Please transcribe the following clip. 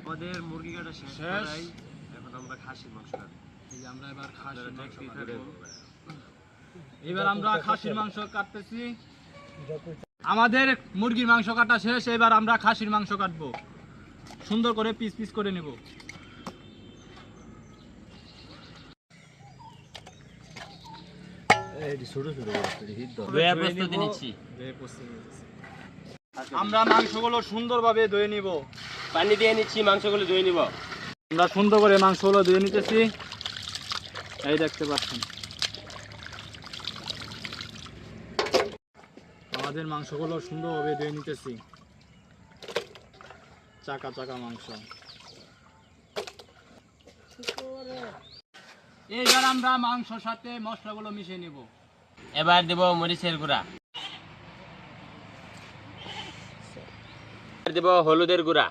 আমাদের মুরগি কাটা শেষ করাই, এখন আমরা খাসির মাংস কাটবো। এই যে আমরা এবার খাসির মাংস কাটবো। এবার আমরা খাসির মাংস কাটতেছি। আমাদের মুরগির মাংস কাটা শেষ, এবার আমরা খাসির মাংস কাটবো। সুন্দর করে পিস পিস করে নেব। আমরা মাংসগুলো সুন্দরভাবে ধুয়ে নিব। পানি দিয়ে নিচ্ছি, মাংসগুলো ধুয়ে নিব। আমরা সুন্দর করে মাংসগুলো ধুয়ে নিতেছি। এই দেখতে পাচ্ছেন আমাদের মাংসগুলো সুন্দরভাবে ধুয়ে নিতেছি। চাকা চাকা মাংস। এইবার আমরা মাংসর সাথে মশলাগুলো মিশিয়ে নিব। এবার দেব মরিচের গুঁড়া, দেব হলুদের গুঁড়া,